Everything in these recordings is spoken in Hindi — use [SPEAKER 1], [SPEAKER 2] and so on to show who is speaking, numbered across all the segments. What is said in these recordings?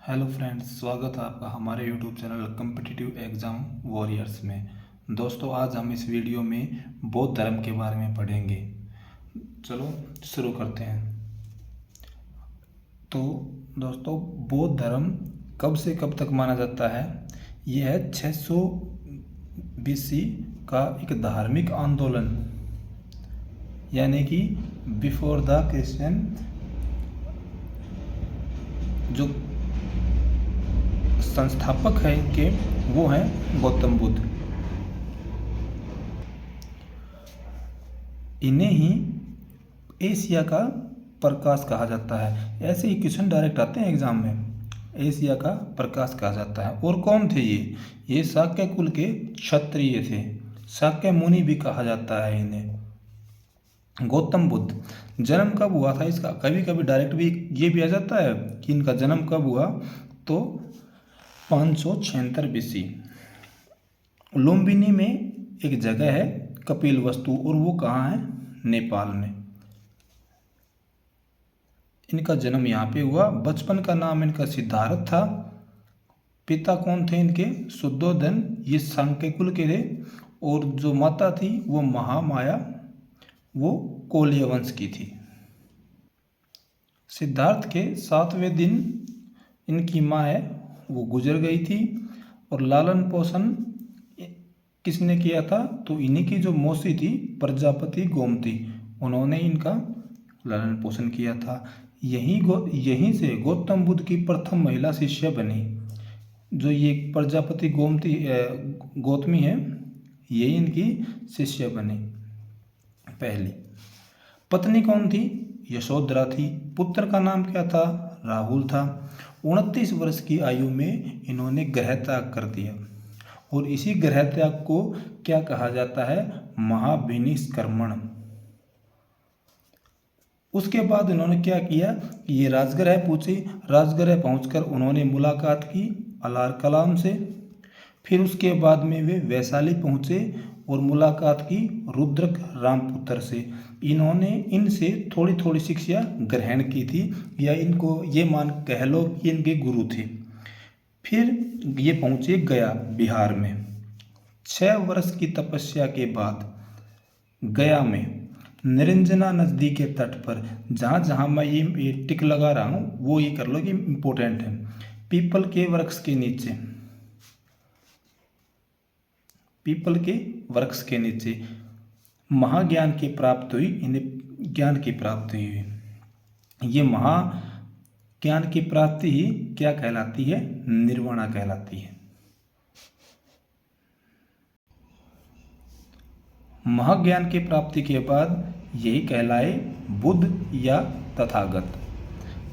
[SPEAKER 1] हेलो फ्रेंड्स, स्वागत है आपका हमारे YouTube channel competitive exam warriors में। दोस्तों, आज हम इस वीडियो में बौद्ध धर्म के बारे में पढ़ेंगे। चलो शुरू करते हैं। तो दोस्तों, बौद्ध धर्म कब से कब तक माना जाता है? यह है 600 BC का एक धार्मिक आंदोलन, यानी कि बिफोर द क्रिश्चियन। जो संस्थापक है इनके वो हैं गौतम बुद्ध। इन्हें ही एशिया का प्रकाश कहा जाता है। ऐसे ही क्वेश्चन डायरेक्ट आते हैं एग्जाम में। एशिया का प्रकाश कहा जाता है। और कौन थे ये शाक्य कुल के क्षत्रिय थे। शाक्य मुनि भी कहा जाता है इन्हें। गौतम बुद्ध जन्म कब हुआ था इसका? कभी कभी डायरेक्ट भी ये भी आ जाता है कि इनका जन्म कब हुआ। तो 576 BC लुम्बिनी में एक जगह है कपिलवस्तु, और वो कहाँ है? नेपाल में। इनका जन्म यहाँ पे हुआ। बचपन का नाम इनका सिद्धार्थ था। पिता कौन थे इनके? शुद्धोधन, ये सांक्य कुल के थे। और जो माता थी वो महामाया, वो कोल्य वंश की थी। सिद्धार्थ के 7वें दिन इनकी माँ है वो गुजर गई थी। और लालन पोषण किसने किया था? तो इन्हीं की जो मौसी थी प्रजापति गोमती, उन्होंने इनका लालन पोषण किया था। यहीं से गौतम बुद्ध की प्रथम महिला शिष्य बनी। जो ये प्रजापति गौतमी है, ये इनकी शिष्य बनी पहली। पत्नी कौन थी? यशोधरा थी। पुत्र का नाम क्या था? राहुल था। 29 वर्ष की आयु में इन्होंने गृह त्याग कर दिया। और इसी गृह त्याग को क्या कहा जाता है? महाविनिष्क्रमण। उसके बाद इन्होंने क्या किया कि ये राजगृह पहुंचे। राजगृह पहुंचकर उन्होंने मुलाकात की अलार कलाम से। फिर उसके बाद में वे वैशाली पहुंचे और मुलाकात की रुद्रक रामपुत्र से। इन्होंने इनसे थोड़ी थोड़ी शिक्षा ग्रहण की थी, या इनको ये मान कह लो कि इनके गुरु थे। फिर ये पहुंचे गया बिहार में। 6 वर्ष की तपस्या के बाद गया में निरंजना नदी के तट पर, जहाँ जहाँ मैं ये टिक लगा रहा हूँ वो ये कर लो कि इम्पोर्टेंट है। पीपल के वृक्ष के नीचे, पीपल के वृक्ष के नीचे महाज्ञान की प्राप्ति हुई। इन्हें ज्ञान की प्राप्ति हुई। ये महाज्ञान की प्राप्ति ही क्या कहलाती है? निर्वाणा कहलाती है। महाज्ञान की प्राप्ति के बाद यही कहलाए बुद्ध या तथागत।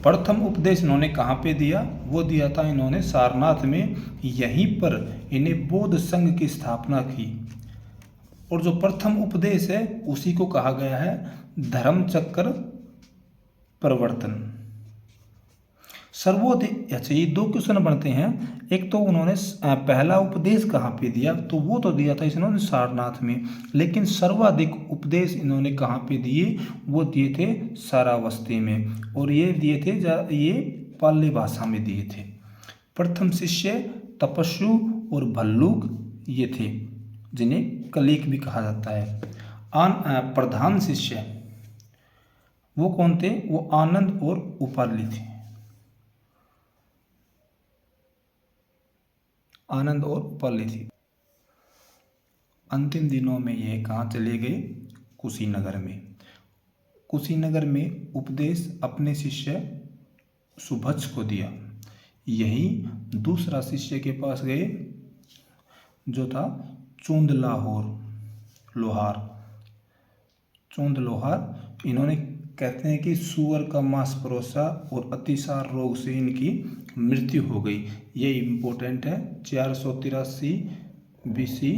[SPEAKER 1] प्रथम उपदेश इन्होंने कहाँ पे दिया? वो दिया था इन्होंने सारनाथ में। यहीं पर इन्हें बौद्ध संघ की स्थापना की। और जो प्रथम उपदेश है उसी को कहा गया है धर्मचक्र प्रवर्तन। सर्वोदय। अच्छा, ये 2 क्वेश्चन बनते हैं। एक तो उन्होंने पहला उपदेश कहाँ पे दिया? तो वो तो दिया था इन्होंने सारनाथ में। लेकिन सर्वाधिक उपदेश इन्होंने कहाँ पे दिए? वो दिए थे सारावस्ती में। और ये दिए थे ये पाली भाषा में दिए थे। प्रथम शिष्य तपस्वी और भल्लुक ये थे, जिन्हें कलिक भी कहा जाता है। प्रधान शिष्य वो कौन थे? वो आनंद और उपाली थे। आनंद और उपाली थी। अंतिम दिनों में ये कहाँ चले गए? कुशीनगर में। कुशीनगर में उपदेश अपने शिष्य सुभज्ज को दिया। यही दूसरा शिष्य के पास गए जो था चूंद लोहार। इन्होंने कहते हैं कि सुअर का मांस परोसा और अतिसार रोग से इनकी मृत्यु हो गई। ये इम्पोर्टेंट है। 483 BC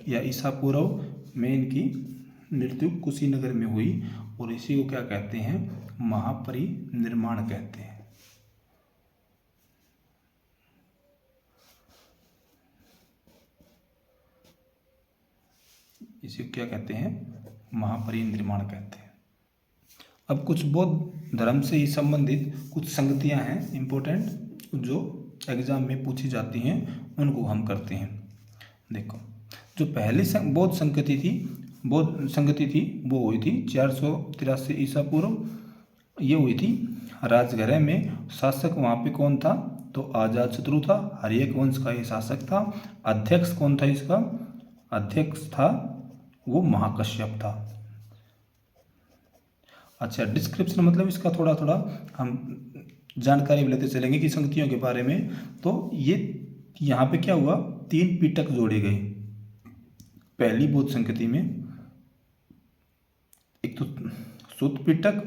[SPEAKER 1] या ईसा पूर्व में इनकी मृत्यु कुशीनगर में हुई। और इसी को क्या कहते हैं? महापरिनिर्वाण कहते हैं। इसी को क्या कहते हैं? महापरिनिर्वाण कहते हैं। अब कुछ बौद्ध धर्म से ही संबंधित कुछ संगतियां हैं इम्पोर्टेंट, जो एग्जाम में पूछी जाती हैं उनको हम करते हैं। देखो, जो पहली बौद्ध संगति थी वो हुई थी 483 ईसा पूर्व। ये हुई थी राजगृह में। शासक वहाँ पे कौन था? तो अजातशत्रु था, हर्यक वंश का ये शासक था। अध्यक्ष कौन था इसका? अध्यक्ष था वो महाकश्यप था। अच्छा, डिस्क्रिप्शन मतलब इसका थोड़ा थोड़ा हम जानकारी भी लेते चलेंगे कि संगतियों के बारे में। तो ये यहाँ पे क्या हुआ, 3 पिटक जोड़े गए पहली बौद्ध संगति में। एक तो सुत्त पिटक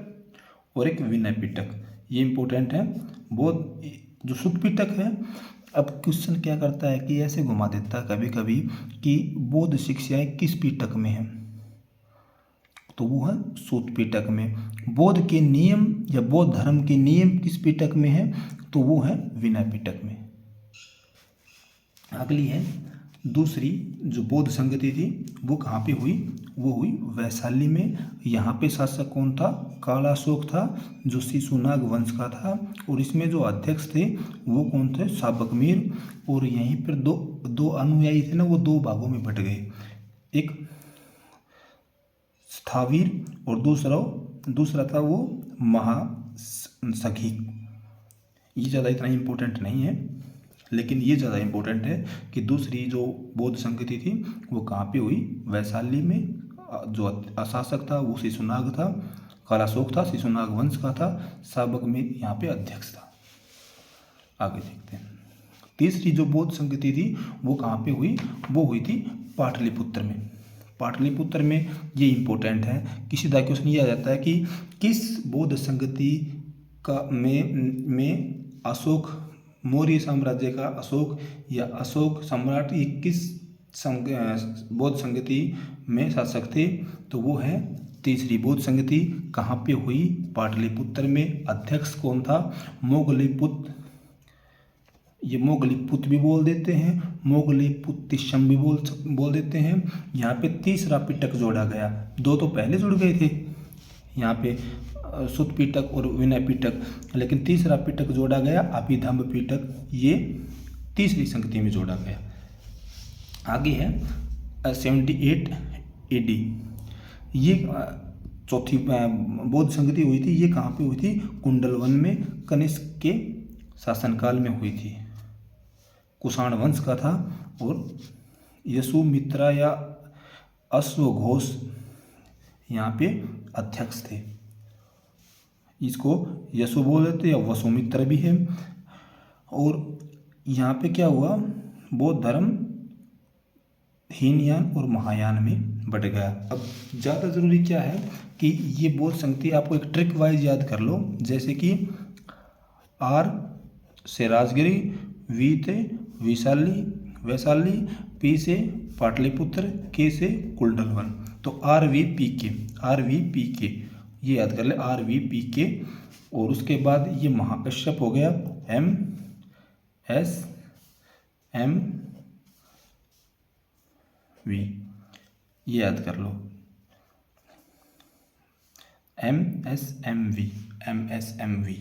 [SPEAKER 1] और एक विनय पिटक, ये इंपॉर्टेंट है। बौद्ध जो सुत्त पिटक है, अब क्वेश्चन क्या करता है कि ऐसे घुमा देता है कभी कभी कि बौद्ध शिक्षाएं किस पिटक में है, तो वो है सुत्त पिटक में। बौद्ध के नियम या बौद्ध धर्म के नियम किस पिटक में है, तो वो है विनय पिटक में। अगली है दूसरी जो बौद्ध संगति थी वो कहाँ पे हुई? वो हुई वैशाली में। यहाँ पे शासक कौन था? कालाशोक था, जो शिशुनाग वंश का था। और इसमें जो अध्यक्ष थे वो कौन थे? शाबकमीर। और यहीं पर दो अनुयायी थे ना, वो 2 भागों में बट गए, एक स्थावीर और दूसरा था वो महासखी। ये ज़्यादा इतना इम्पोर्टेंट नहीं है, लेकिन ये ज़्यादा इम्पोर्टेंट है कि दूसरी जो बौद्ध संगति थी वो कहाँ पे हुई? वैशाली में। जो अशासक था वो शिशुनाग था, कालाशोक था, शिशुनाग वंश का था। शाबकमीर यहाँ पे अध्यक्ष था। आगे देखते हैं। तीसरी जो बौद्ध संगति थी वो कहाँ पे हुई? वो हुई थी पाटलिपुत्र में। पाटलिपुत्र में ये इम्पोर्टेंट है कि सीधा क्वेश्चन ये आ जाता है कि किस बौद्ध संगति का में अशोक, मौर्य साम्राज्य का अशोक या अशोक सम्राट, ये किस बौद्ध संगति में शासक थे? तो वो है तीसरी बौद्ध संगति। कहाँ पे हुई? पाटलिपुत्र में। अध्यक्ष कौन था? मोगलीपुत्र। ये मोगलीपुत्र भी बोल देते हैं, मोगलीपुत्तिशम भी बोल देते हैं। यहाँ पे तीसरा पिटक जोड़ा गया। 2 तो पहले जुड़ गए थे यहाँ पे, सुत्त पिटक और विनय पिटक, लेकिन तीसरा पिटक जोड़ा गया, अभिधम्म पिटक। ये तीसरी संगति में जोड़ा गया। आगे है 78 AD। ये चौथी बौद्ध संगति हुई थी। ये कहाँ पे हुई थी? कुंडलवन में। कनिष्क के शासनकाल में हुई थी। कुषाण वंश का था और यशुमित्रा या अश्वघोष यहाँ पे अध्यक्ष थे। इसको यशु बोल देते या वसुमित्र भी है। और यहाँ पे क्या हुआ? बौद्ध धर्म हीनयान और महायान में बट गया। अब ज़्यादा ज़रूरी क्या है कि ये बौद्ध संगति आपको एक ट्रिक वाइज याद कर लो, जैसे कि आर से राजगिरी, वी से वैशाली, पी से पाटलिपुत्र, के से कुंडलवन। तो RVPK ये याद कर ले, RVPK। और उसके बाद ये महाकश्यप हो गया, MSMV, ये याद कर लो, MSMV।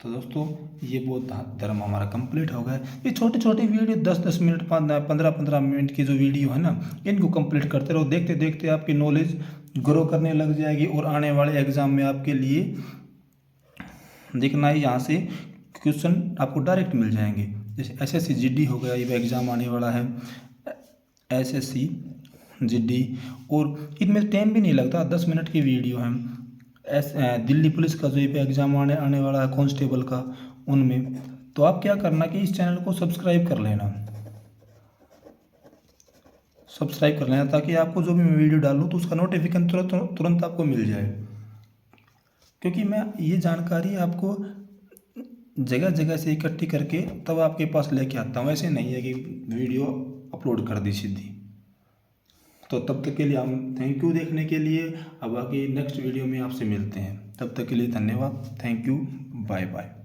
[SPEAKER 1] तो दोस्तों ये बौद्ध धर्म हमारा कंप्लीट हो गया। ये छोटे छोटे वीडियो 10-10 मिनट, 15-15 मिनट की जो वीडियो है ना, इनको कंप्लीट करते रहो। देखते देखते आपकी नॉलेज ग्रो करने लग जाएगी और आने वाले एग्जाम में आपके लिए देखना है, यहाँ से क्वेश्चन आपको डायरेक्ट मिल जाएंगे। जैसे SSC GD हो गया, ये एग्ज़ाम आने वाला है, SSC GD। और इनमें टाइम भी नहीं लगता, 10 मिनट की वीडियो है। दिल्ली पुलिस का जो ये एग्ज़ाम आने वाला है कांस्टेबल का, उनमें तो आप क्या करना कि इस चैनल को सब्सक्राइब कर लेना, ताकि आपको जो भी मैं वीडियो डालूँ तो उसका नोटिफिकेशन तुरंत आपको मिल जाए। क्योंकि मैं ये जानकारी आपको जगह जगह से इकट्ठी करके तब आपके पास लेके आता हूँ। ऐसे नहीं है कि वीडियो अपलोड कर दी सीधी। तो तब तक के लिए हम थैंक यू देखने के लिए। अब आगे नेक्स्ट वीडियो में आपसे मिलते हैं। तब तक के लिए धन्यवाद। Thank you. Bye bye.